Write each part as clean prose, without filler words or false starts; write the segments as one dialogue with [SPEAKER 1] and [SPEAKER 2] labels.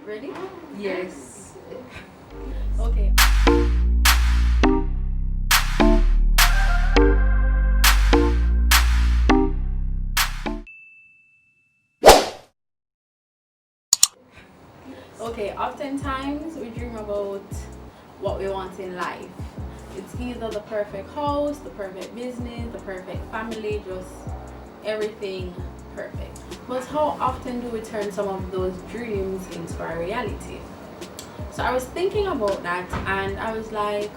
[SPEAKER 1] Ready?
[SPEAKER 2] Yes.
[SPEAKER 1] Okay. Okay, oftentimes we dream about what we want in life. It's either the perfect house, the perfect business, the perfect family, just everything perfect. But how often do we turn some of those dreams into our reality? So I was thinking about that and I was like,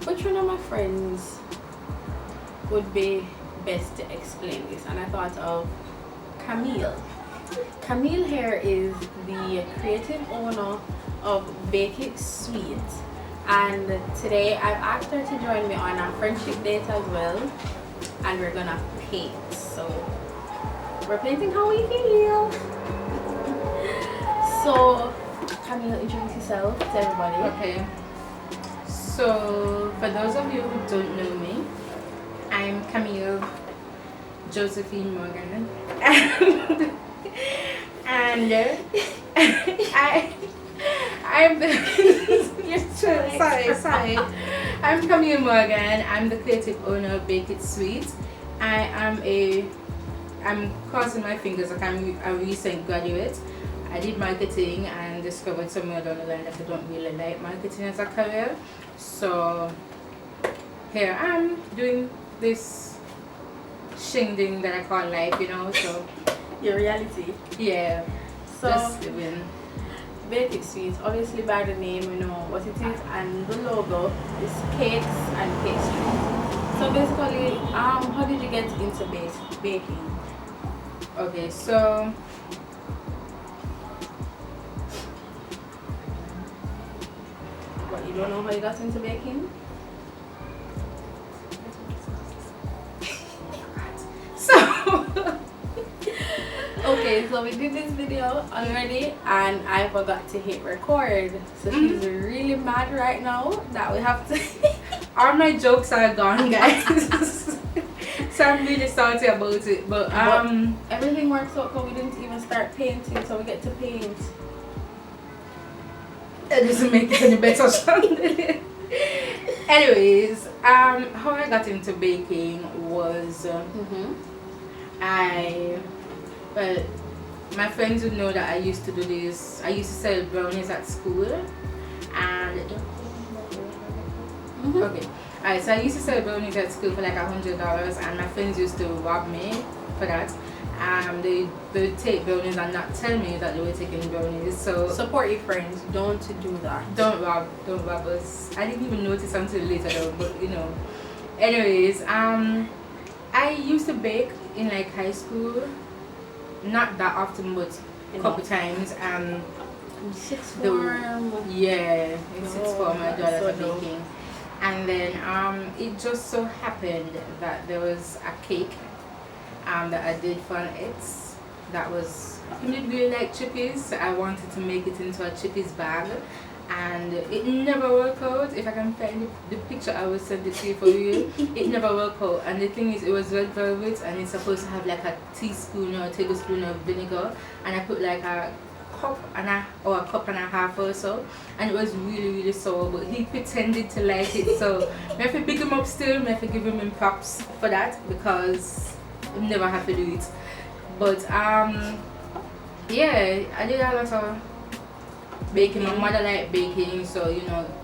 [SPEAKER 1] which one of my friends would be best to explain this? And I thought of Camille. Camille here is the creative owner of Bake It Sweet, and today I've asked her to join me on a friendship date as well, and we're gonna paint. So we're painting how we feel. So Camille, introduce yourself to everybody.
[SPEAKER 2] Okay. So, for those of you who don't know me, I'm Camille Josephine Morgan. And I'm the sorry. I'm Camille Morgan. I'm the creative owner of Bake It Sweet. I'm crossing my fingers like I'm a recent graduate. I did marketing and discovered somewhere down the line that I don't really like marketing as a career. So here I'm doing this shingding that I call life, so
[SPEAKER 1] Your reality.
[SPEAKER 2] yeah.
[SPEAKER 1] So
[SPEAKER 2] Just living.
[SPEAKER 1] Bake It Sweet, obviously by the name we know what it is, and the logo is cakes and pastries. So basically, how did you get into baking?
[SPEAKER 2] Okay, so
[SPEAKER 1] What, you don't know how you got into baking?
[SPEAKER 2] so
[SPEAKER 1] Okay, so we did this video already and I forgot to hit record. So she's really mad right now that we have to
[SPEAKER 2] all my jokes are gone, guys. So I'm really salty about it, but
[SPEAKER 1] everything works out because we didn't even start painting, so we get to paint.
[SPEAKER 2] it doesn't make it any better. Anyways, how I got into baking was well, my friends would know that I used to do this. I used to sell brownies at school, and okay, alright. So I used to sell brownies at school for like $100, and my friends used to rob me for that. They would take brownies and not tell me that they were taking brownies. So
[SPEAKER 1] Support your friends, don't do that.
[SPEAKER 2] don't rob us. I didn't even notice until later though, but anyways, I used to bake in like high school, not that often but a couple times.
[SPEAKER 1] Sixth form.
[SPEAKER 2] Yeah, in sixth form I got
[SPEAKER 1] so
[SPEAKER 2] into baking, and then it just so happened that there was a cake that I did for an ex that was really like chippies. So I wanted to make it into a chippies bag, and it never worked out. If I can find the picture, I will send it to you for you. It never worked out, and the thing is, it was red velvet, and it's supposed to have like a teaspoon or a tablespoon of vinegar, and I put like a cup and a half or so, and it was really sour, but he pretended to like it. So I have to pick him up still, I have to give him props for that, because I never have to do it. But yeah, I did a lot of baking. My mother liked baking, so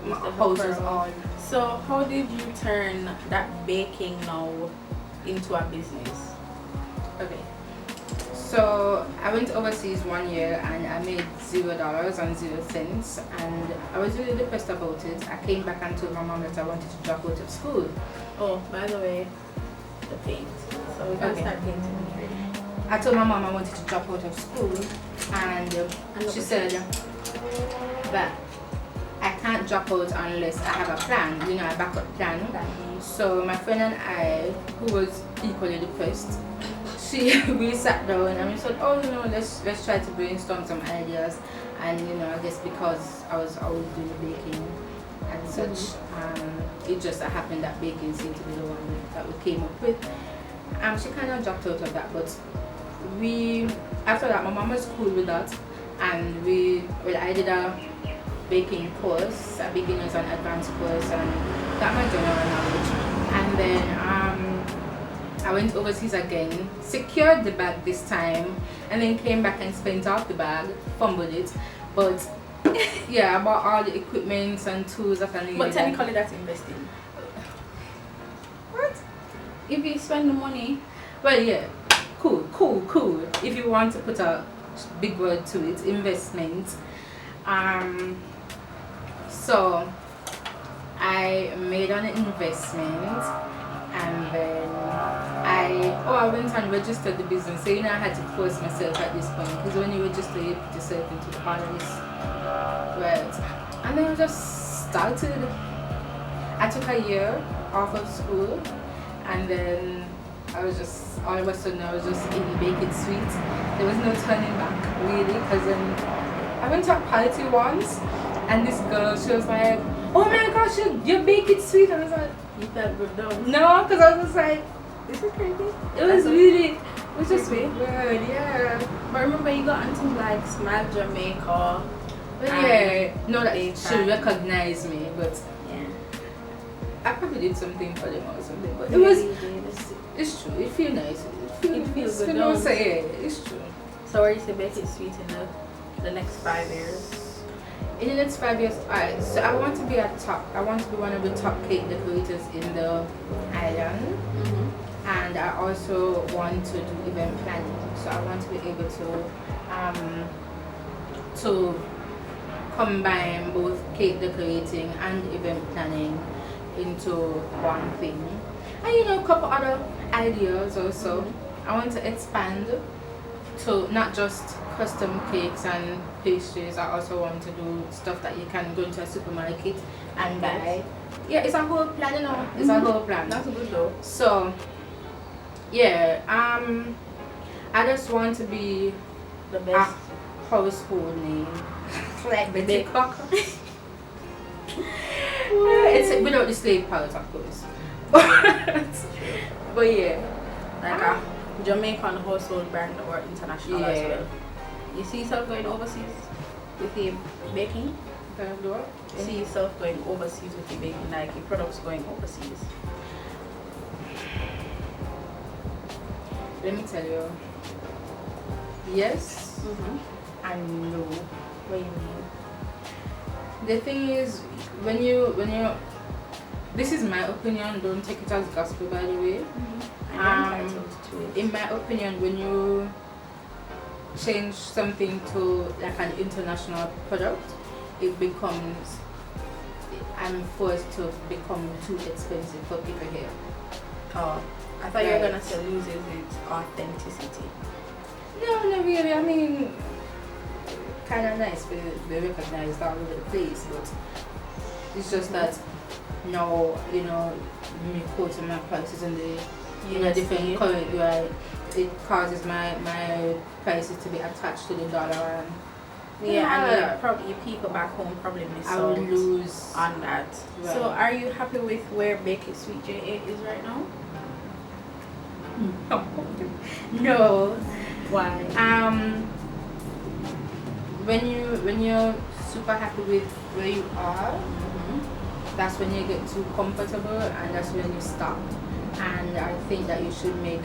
[SPEAKER 2] my house was on.
[SPEAKER 1] So how did you turn that baking now into a business?
[SPEAKER 2] Okay, so I went overseas 1 year and I made $0 and 0 cents, and I was really depressed about it. I came back and told my mom that I wanted to drop out of school.
[SPEAKER 1] Oh, by the way, the paint. So we can start painting when you're ready.
[SPEAKER 2] I told my mom I wanted to drop out of school, and she said that I can't drop out unless I have a plan, a backup plan. So my friend and I, who was equally depressed, we sat down and we said, let's try to brainstorm some ideas. And I guess because I was always doing baking and such, it just happened that baking seemed to be the one that we came up with. She kind of dropped out of that, but after that, my mom was cool with that, and I did a baking course, a beginners and advanced course, and got my general knowledge. And then I went overseas again, secured the bag this time, and then came back and spent off the bag, fumbled it. But yeah, I bought all the equipment and tools that I needed.
[SPEAKER 1] But technically that's investing.
[SPEAKER 2] What?
[SPEAKER 1] If you spend the money.
[SPEAKER 2] Well, yeah, cool. If you want to put a big word to it, investment. So I made an investment, and then I went and registered the business. So I had to force myself at this point, because when you register, you put yourself into all of this, right? And then I just started. I took a year off of school, and then all of a sudden I was just in baking sweet. There was no turning back really, because I went to a party once, and this girl, she was like, "Oh my gosh, you're baking sweet." I was like,
[SPEAKER 1] You felt good though.
[SPEAKER 2] no, because I was just like,
[SPEAKER 1] This is crazy.
[SPEAKER 2] it was just
[SPEAKER 1] Creepy.
[SPEAKER 2] weird, yeah.
[SPEAKER 1] But remember you got into like Smile Jamaica.
[SPEAKER 2] But yeah, no, that
[SPEAKER 1] they
[SPEAKER 2] she
[SPEAKER 1] tried.
[SPEAKER 2] recognized me, but
[SPEAKER 1] Yeah.
[SPEAKER 2] I probably did something for them or something. But
[SPEAKER 1] Yeah,
[SPEAKER 2] it was,
[SPEAKER 1] you did.
[SPEAKER 2] it's true. It feels nice.
[SPEAKER 1] It feels good,
[SPEAKER 2] You know,
[SPEAKER 1] don't
[SPEAKER 2] say yeah, it's true.
[SPEAKER 1] So where you say bake it sweet in the next 5 years?
[SPEAKER 2] In the next 5 years, alright. So I want to be at top. I want to be one of the top cake decorators in the island. And I also want to do event planning. So I want to be able to combine both cake decorating and event planning into one thing. And a couple other ideas also. I want to expand to not just custom cakes and pastries. I also want to do stuff that you can go into a supermarket and buy. Yeah, it's a whole plan, It's a whole plan.
[SPEAKER 1] That's good though.
[SPEAKER 2] So yeah, I just want to be
[SPEAKER 1] The
[SPEAKER 2] a
[SPEAKER 1] best.
[SPEAKER 2] household name. Like the
[SPEAKER 1] Big.
[SPEAKER 2] cock. It's without the slave part, of course. But yeah.
[SPEAKER 1] Like a Jamaican household brand or international as
[SPEAKER 2] Yeah.
[SPEAKER 1] well. You see yourself going overseas with your baking?
[SPEAKER 2] Can I do it?
[SPEAKER 1] You see yourself going overseas with your baking, like your products going overseas?
[SPEAKER 2] Let me tell you. Yes and no.
[SPEAKER 1] What do you mean?
[SPEAKER 2] The thing is, when you this is my opinion, don't take it as gospel by the way.
[SPEAKER 1] I'm entitled to it.
[SPEAKER 2] In my opinion, when you change something to like an international product, it becomes, I'm forced to become too expensive for people here.
[SPEAKER 1] Oh, I thought you were
[SPEAKER 2] Right.
[SPEAKER 1] gonna say loses its authenticity.
[SPEAKER 2] No, not really. I mean, kind of nice, but they recognized all over the place. But it's just that now, me quoting my prices in the different currency, right? It causes my prices to be attached to the dollar, and
[SPEAKER 1] And probably people back home probably miss
[SPEAKER 2] I would
[SPEAKER 1] out
[SPEAKER 2] lose.
[SPEAKER 1] on that.
[SPEAKER 2] Right.
[SPEAKER 1] So are you happy with where Bake It Sweet JA is right now?
[SPEAKER 2] No.
[SPEAKER 1] Why?
[SPEAKER 2] When you're super happy with where you are, that's when you get too comfortable, and that's when you stop. And I think that you should make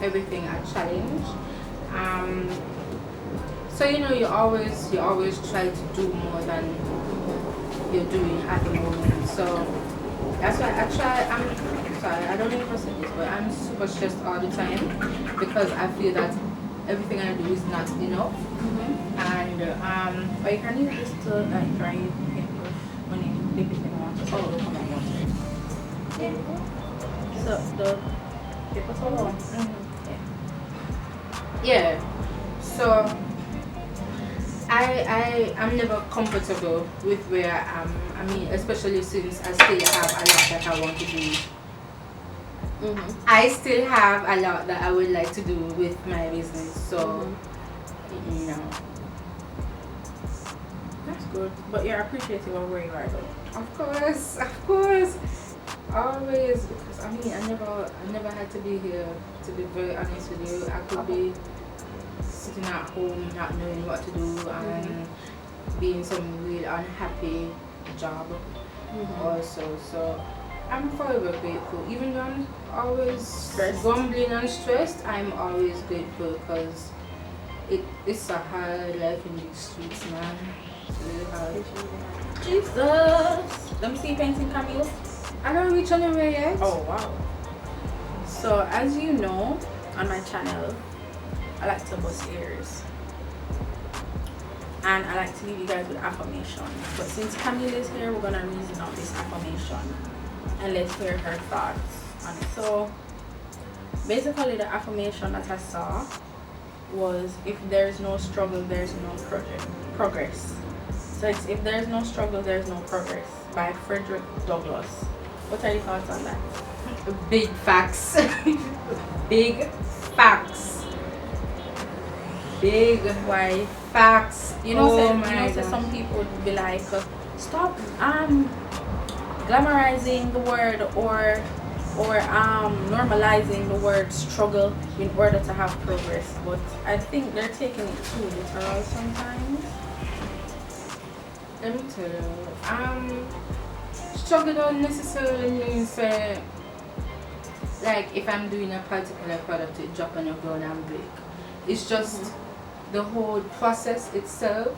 [SPEAKER 2] everything a challenge. So you always try to do more than you're doing at the moment. So that's why I'm sorry, I don't know if I said this, but I'm super stressed all the time because I feel that everything I do is not enough. And
[SPEAKER 1] Or you can use this to like dry your paintbrush when you dip it in water so it'll come out water. So the paper towel.
[SPEAKER 2] yeah. So I'm never comfortable with where I am. I mean, especially since I still have a lot that I want to do. I still have a lot that I would like to do with my business. So,
[SPEAKER 1] That's good. But you're appreciative of where you are though.
[SPEAKER 2] Of course, always. Because I mean, I never had to be here. To be very honest with you, I could be sitting at home not knowing what to do and being some real unhappy job also. So I'm forever grateful. Even though I'm always grumbling and stressed, I'm always grateful because it's a hard life in these streets, man. It's really hard.
[SPEAKER 1] Jesus! Let me see you painting, Camille.
[SPEAKER 2] I don't reach anywhere yet.
[SPEAKER 1] Oh wow. So as you know, on my channel, I like to bust ears. And I like to leave you guys with affirmation. But since Camille is here, we're gonna reason out this affirmation and let's hear her thoughts on it. So basically the affirmation that I saw was, if there's no struggle, there's no progress. So it's, if there's no struggle, there's no progress, by Frederick Douglass. What are your thoughts on that?
[SPEAKER 2] Big facts. Big facts. Big
[SPEAKER 1] Why?
[SPEAKER 2] facts.
[SPEAKER 1] You know,
[SPEAKER 2] my
[SPEAKER 1] say
[SPEAKER 2] gosh.
[SPEAKER 1] some people would be like, stop glamorizing the word or normalizing the word struggle in order to have progress. But I think they're taking it too literal sometimes.
[SPEAKER 2] Let me tell you, struggle don't necessarily mean say, like if I'm doing a particular product, it drop on the ground and break. It's just the whole process itself.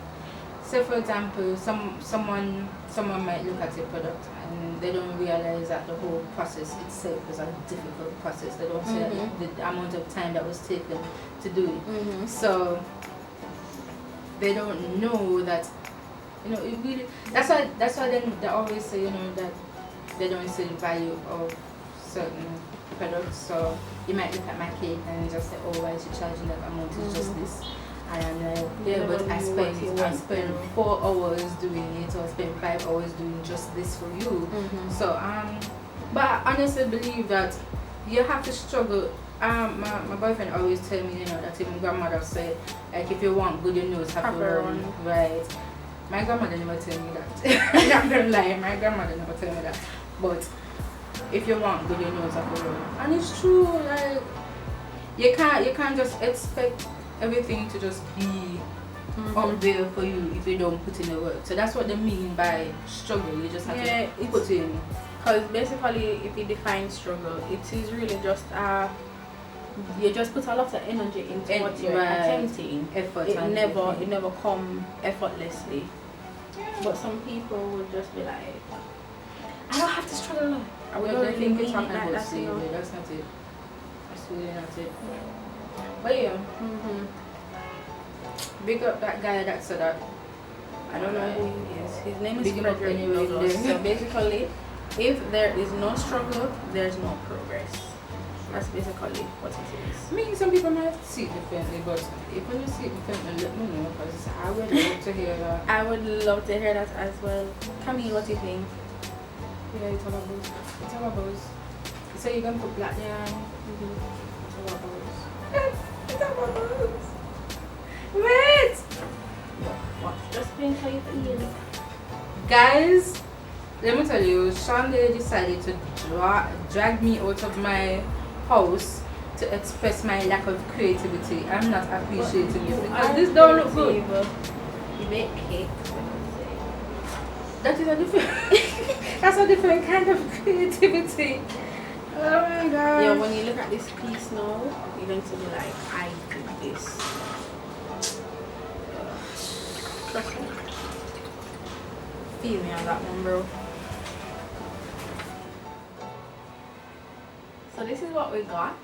[SPEAKER 2] Say for example, someone might look at a product and they don't realize that the whole process itself is a difficult process. They don't see the amount of time that was taken to do it. So they don't know that, you know, it really, that's why they always say, you know, that they don't see the value of certain products. So you might look at my cake and just say, oh, why is she charging that amount? It's just this. And I'm like, yeah, but I spend 4 hours doing it, or spend 5 hours doing just this for you. So but I honestly believe that you have to struggle. My boyfriend always tell me, you know, that even grandmother said, like, if you want good, you know, have to run. Right. My grandmother never tell me that. I'm not gonna lie, my grandmother never tell me that. But if you want good, you know, have to run. And it's true, like you can't just expect everything to just be up there for you if you don't put in the work. So that's what they mean by struggle. You just have to put in.
[SPEAKER 1] Because basically, if you define struggle, it is really just you just put a lot of energy into what you're attempting.
[SPEAKER 2] Effort.
[SPEAKER 1] It never come effortlessly. But some people would just be like, I don't have to struggle. I would
[SPEAKER 2] don't think it's
[SPEAKER 1] like
[SPEAKER 2] talking about slavery. That's not it. That's really not it. But yeah, big up that guy that said that.
[SPEAKER 1] I don't know who he is. His name is
[SPEAKER 2] Big him up
[SPEAKER 1] Frederick
[SPEAKER 2] anyway.
[SPEAKER 1] Douglass. So basically, if there is no struggle, there's no progress. That's basically what it is.
[SPEAKER 2] I mean, some people might see it differently, but if you see it differently, let me know, because I would love to hear that.
[SPEAKER 1] I would love to hear that as well. Camille, what do you think?
[SPEAKER 2] Yeah, it's all about booze. It's all about booze. So you're gonna put black there. It's all about booze. It's all about booze. Wait!
[SPEAKER 1] What? Just playing for you feel.
[SPEAKER 2] Guys, let me tell you, ShaunDemmi decided to drag me out of my house to express my lack of creativity. I'm not appreciating it because this don't look good.
[SPEAKER 1] You make cake.
[SPEAKER 2] That is a different that's a different kind of creativity. Oh my god.
[SPEAKER 1] Yeah, when you look at this piece now, you're going to be like, I did this. Trust me. Feel me on that one, bro. So this is what we got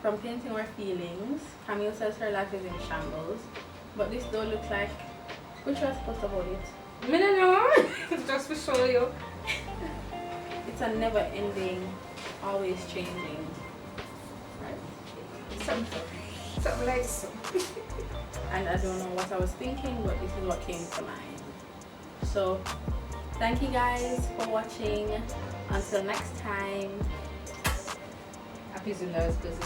[SPEAKER 1] from painting our feelings. Camille says her life is in shambles, but this though looks like, which was supposed to hold it?
[SPEAKER 2] I don't know. Just to show you.
[SPEAKER 1] It's a never-ending, always changing. Right?
[SPEAKER 2] Something like so.
[SPEAKER 1] And I don't know what I was thinking, but this is what came to mind. So thank you guys for watching. Until next time.
[SPEAKER 2] Happy Sundays, because